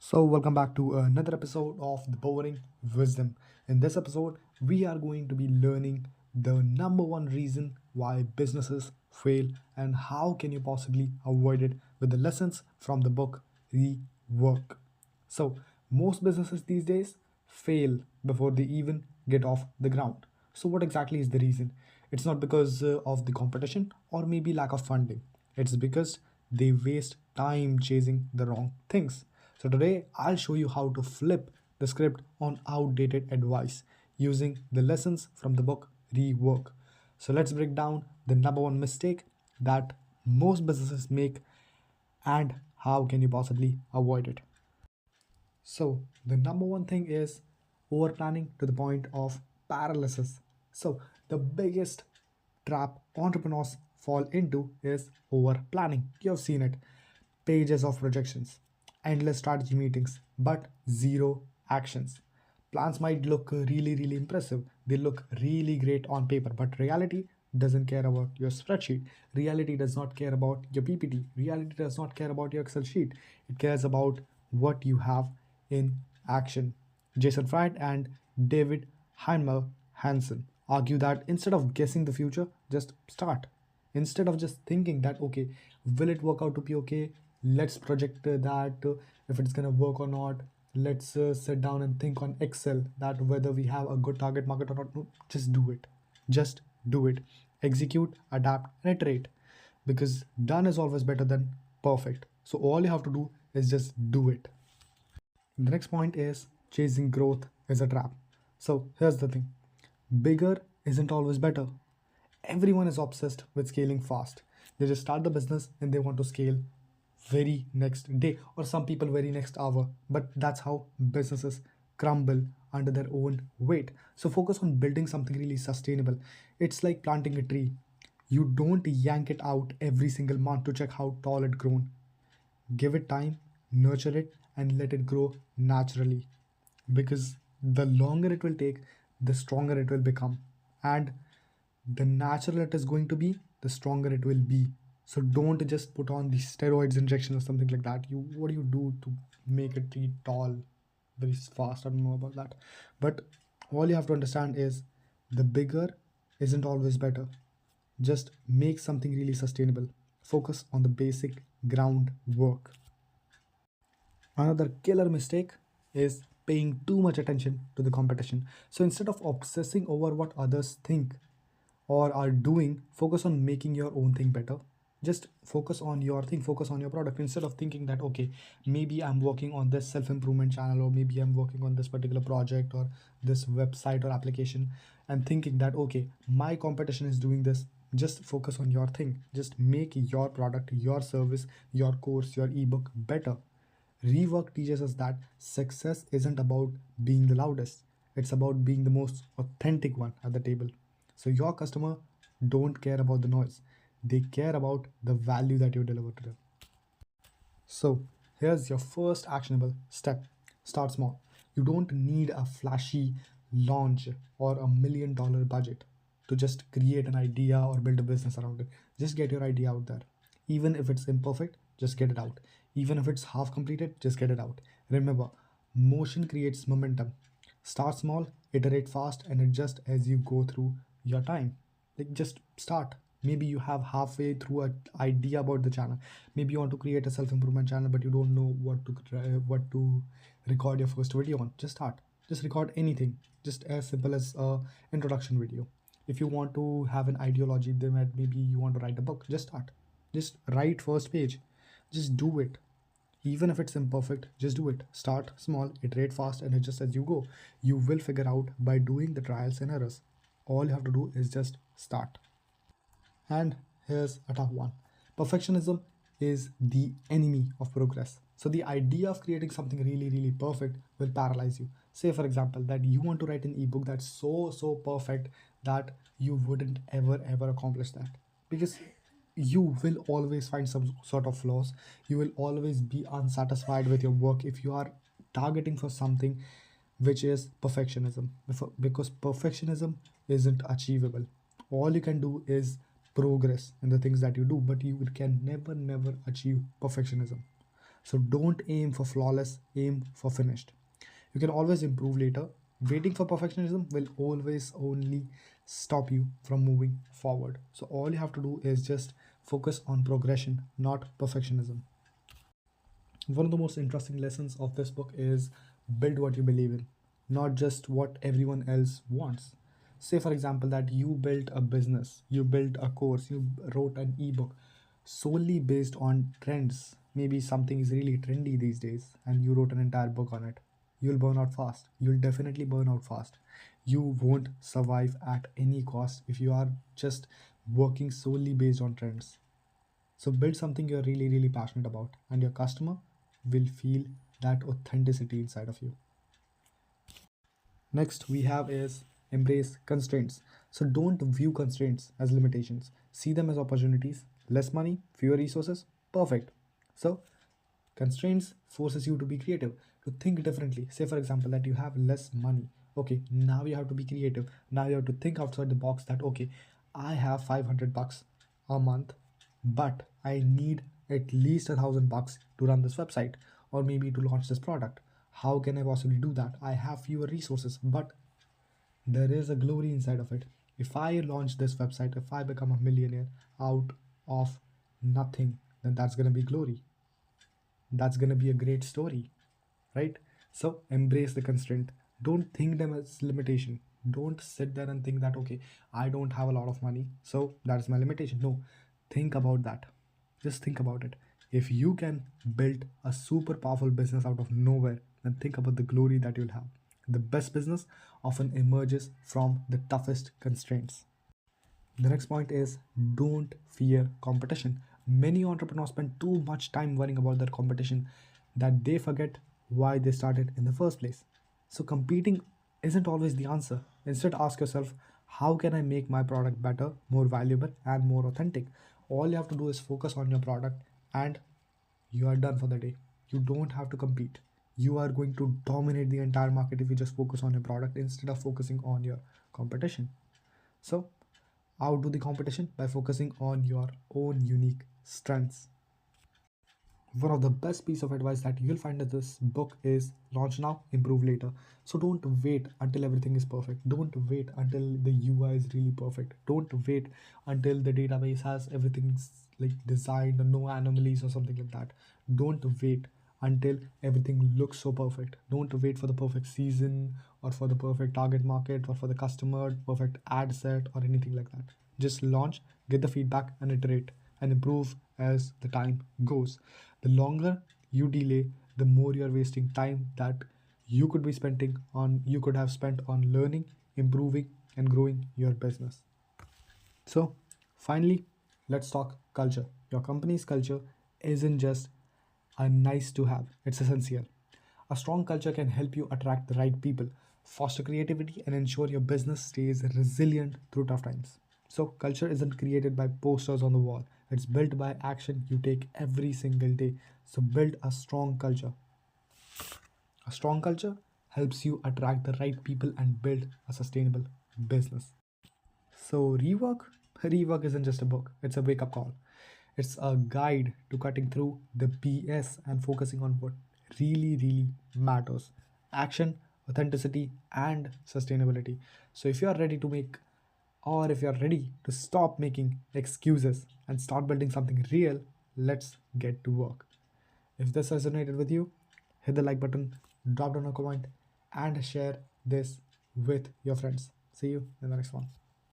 So, welcome back to another episode of The Boring Wisdom. In this episode, we are going to be learning the number one reason why businesses fail and how can you possibly avoid it with the lessons from the book Rework. So, most businesses these days fail before they even get off the ground. So, what exactly is the reason? It's not because of the competition or maybe lack of funding. It's because they waste time chasing the wrong things. So, today I'll show you how to flip the script on outdated advice using the lessons from the book Rework. So, let's break down the number one mistake that most businesses make and how can you possibly avoid it. So, the number one thing is over planning to the point of paralysis. So, the biggest trap entrepreneurs fall into is over planning. You have seen it, pages of projections, endless strategy meetings, but zero actions. Plans might look really, really impressive. They look really great on paper, but reality doesn't care about your spreadsheet. Reality does not care about your PPT. Reality does not care about your Excel sheet. It cares about what you have in action. Jason Fried and David Heinemeier Hansen argue that instead of guessing the future, just start. Instead of just thinking that, okay, will it work out to be okay? Let's project that if it's going to work or not. Let's sit down and think on Excel that whether we have a good target market or not. No, just do it. Just do it. Execute, adapt, and iterate because done is always better than perfect. So all you have to do is just do it. The next point is chasing growth is a trap. So here's the thing, bigger isn't always better. Everyone is obsessed with scaling fast. They just start the business and they want to scale very next day or some people very next hour. But that's how businesses crumble under their own weight. So focus on building something really sustainable. It's like planting a tree. You don't yank it out every single month to check how tall it grown. Give it time, nurture it, and let it grow naturally. Because the longer it will take, the stronger it will become. And the natural it is going to be, the stronger it will be. So don't just put on the steroids injection or something like that. You what do you do to make a tree tall very fast? I don't know about that. But all you have to understand is the bigger isn't always better. Just make something really sustainable. Focus on the basic ground work. Another killer mistake is paying too much attention to the competition. So instead of obsessing over what others think or are doing, focus on making your own thing better. Just focus on your thing, focus on your product instead of thinking that, okay, maybe I'm working on this self improvement channel, or maybe I'm working on this particular project or this website or application, and thinking that, okay, my competition is doing this. Just focus on your thing, just make your product, your service, your course, your ebook better. Rework teaches us that success isn't about being the loudest, it's about being the most authentic one at the table. So your customer don't care about the noise. They care about the value that you deliver to them. So here's your first actionable step. Start small. You don't need a flashy launch or $1 million budget to just create an idea or build a business around it. Just get your idea out there. Even if it's imperfect, just get it out. Even if it's half completed, just get it out. Remember, motion creates momentum. Start small, iterate fast, and adjust as you go through your time. Like just start. Maybe you have halfway through an idea about the channel. Maybe you want to create a self-improvement channel, but you don't know what to record your first video on. Just start. Just record anything. Just as simple as a introduction video. If you want to have an ideology, then maybe you want to write a book. Just start. Just write first page. Just do it. Even if it's imperfect, just do it. Start small, iterate fast, and adjust as you go. You will figure out by doing the trials and errors. All you have to do is just start. And here's a tough one. Perfectionism is the enemy of progress. So the idea of creating something really, really perfect will paralyze you. Say, for example, that you want to write an ebook that's so perfect that you wouldn't ever accomplish that. Because you will always find some sort of flaws. You will always be unsatisfied with your work if you are targeting for something which is perfectionism. Because perfectionism isn't achievable. All you can do is progress in the things that you do, but you can never achieve perfectionism. So don't aim for flawless, aim for finished. You can always improve later. Waiting for perfectionism will always only stop you from moving forward. So all you have to do is just focus on progression, not perfectionism. One of the most interesting lessons of this book is build what you believe in, not just what everyone else wants. Say, for example, that you built a business, you built a course, you wrote an ebook solely based on trends. Maybe something is really trendy these days and you wrote an entire book on it. You'll burn out fast. You'll definitely burn out fast. You won't survive at any cost if you are just working solely based on trends. So build something you're really, really passionate about, and your customer will feel that authenticity inside of you. Next, we have is embrace constraints. So don't view constraints as limitations. See them as opportunities. Less money, fewer resources, perfect. So constraints forces you to be creative, to think differently. Say for example that you have less money. Okay, now you have to be creative. Now you have to think outside the box that okay, I have 500 bucks a month, but I need at least $1,000 to run this website or maybe to launch this product. How can I possibly do that? I have fewer resources, but there is a glory inside of it. If I launch this website, if I become a millionaire out of nothing, then that's gonna be glory. That's gonna be a great story, right? So embrace the constraint. Don't think them as limitation. Don't sit there and think that okay, I don't have a lot of money, so that's my limitation. No, think about that. Just think about it. If you can build a super powerful business out of nowhere, then think about the glory that you'll have. The best business often emerges from the toughest constraints. The next point is don't fear competition. Many entrepreneurs spend too much time worrying about their competition that they forget why they started in the first place. So, competing isn't always the answer. Instead, ask yourself, how can I make my product better, more valuable, and more authentic? All you have to do is focus on your product and you are done for the day. You don't have to compete. You are going to dominate the entire market if you just focus on your product instead of focusing on your competition. So, outdo the competition by focusing on your own unique strengths. One of the best piece of advice that you'll find in this book is launch now, improve later. So don't wait until everything is perfect. Don't wait until the UI is really perfect. Don't wait until the database has everything like designed or no anomalies or something like that. Don't wait until everything looks so perfect. Don't wait for the perfect season or for the perfect target market or for the customer perfect ad set or anything like that. Just launch, get the feedback and iterate and improve as the time goes. The longer you delay, the more you're wasting time that you could have spent on learning, improving, and growing your business. So, finally, let's talk culture. Your company's culture isn't just a nice to have, it's essential. A strong culture can help you attract the right people, foster creativity, and ensure your business stays resilient through tough times. So, culture isn't created by posters on the wall, it's built by action you take every single day. So, build a strong culture. A strong culture helps you attract the right people and build a sustainable business. So, rework isn't just a book, it's a wake up call. It's a guide to cutting through the BS and focusing on what really, really matters: action, authenticity, and sustainability. So, if you are ready to make, or if you are ready to stop making excuses and start building something real, let's get to work. If this resonated with you, hit the like button, drop down a comment, and share this with your friends. See you in the next one.